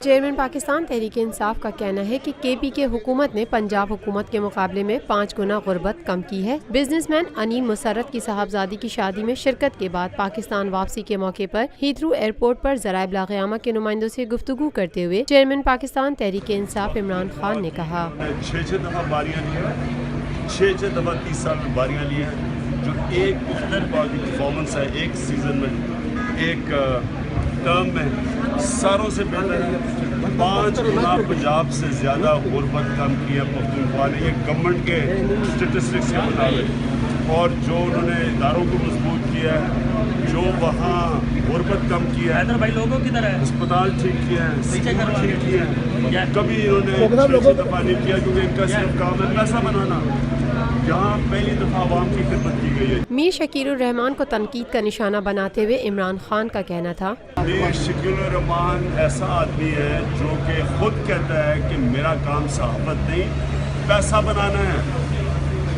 Chairman Pakistan Tehreek Insaf کا کہنا ہے کہ KP کے حکومت نے پنجاب حکومت کے مقابلے میں 5 گنا غربت کم کی ہے۔ بزنس مین انیل مسرت کی صاحبزادی کی شادی میں شرکت کے بعد پاکستان واپسی کے موقع پر ہیتھرو ایئرپورٹ پر ذرائع ابلاغ عامہ کے نمائندوں سے گفتگو کرتے ہوئے چیئرمین پاکستان تحریک انصاف عمران خان نے کہا 6 دفعہ باریاں لی ہیں، 6 دفعہ 30 سال میں باریاں لی ہیں، جو ایک پرفارمنس ہے ایک سیزن میں، ایک ٹرم میں ساروں سے بہتر ہے۔ 5 گنا پنجاب سے زیادہ غربت کم کی ہے پختونخوا نے، یہ گورنمنٹ کے اسٹیٹسٹکس کے مطابق، اور جو انہوں نے اداروں کو مضبوط کیا ہے، جو وہاں غربت کم کی ہے، اسپتال ٹھیک کیا ہے، اسکول ٹھیک کیا ہے، کبھی انہوں نے 6 دفعہ نہیں کیا کیونکہ ان کا صرف کام ہے پیسہ بنانا۔ یہاں پہلی دفعہ عوام کی خدمت کی گئی ہے۔ میر شکیل الرحمان کو تنقید کا نشانہ بناتے ہوئے عمران خان کا کہنا تھا میر شکیل الرحمان ایسا آدمی ہے جو کہ خود کہتا ہے کہ میرا کام صحافت نہیں پیسہ بنانا ہے،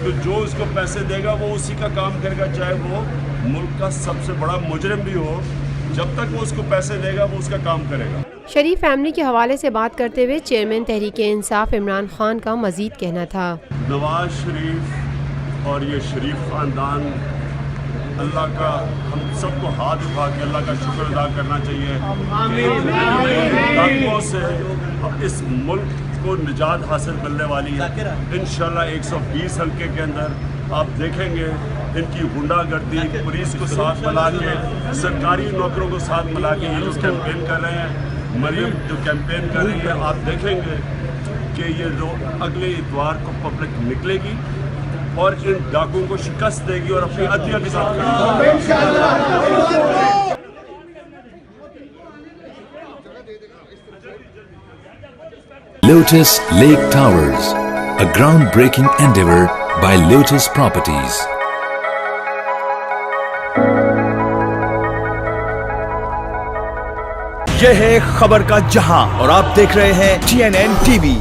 تو جو اس کو پیسے دے گا وہ اسی کا کام کرے گا، چاہے وہ ملک کا سب سے بڑا مجرم بھی ہو، جب تک وہ اس کو پیسے دے گا وہ اس کا کام کرے گا۔ شریف فیملی کے حوالے سے بات کرتے ہوئے چیئرمین تحریک انصاف عمران خان کا مزید کہنا تھا نواز شریف اور یہ شریف خاندان، اللہ کا ہم سب کو ہاتھ اٹھا کے اللہ کا شکر ادا کرنا چاہیے ڈاکوؤں سے اب اس ملک کو نجات حاصل ملنے والی ہے انشاءاللہ۔ 120 حلقے کے اندر آپ دیکھیں گے ان کی غنڈہ گردی، پولیس کو ساتھ ملا کے، سرکاری نوکروں کو ساتھ ملا کے یہ جو کیمپین کر رہے ہیں، مریم جو کیمپین کر رہی ہے، آپ دیکھیں گے کہ یہ جو اگلے اتوار کو پبلک نکلے گی اور ان ڈاکوؤں کو شکست دے گی اور اپنی عدلیہ کے ساتھ کرے گی۔ Lotus Lake Towers, a groundbreaking endeavor by Lotus Properties. یہ ہے خبر کا جہاں اور آپ دیکھ رہے ہیں TNN TV۔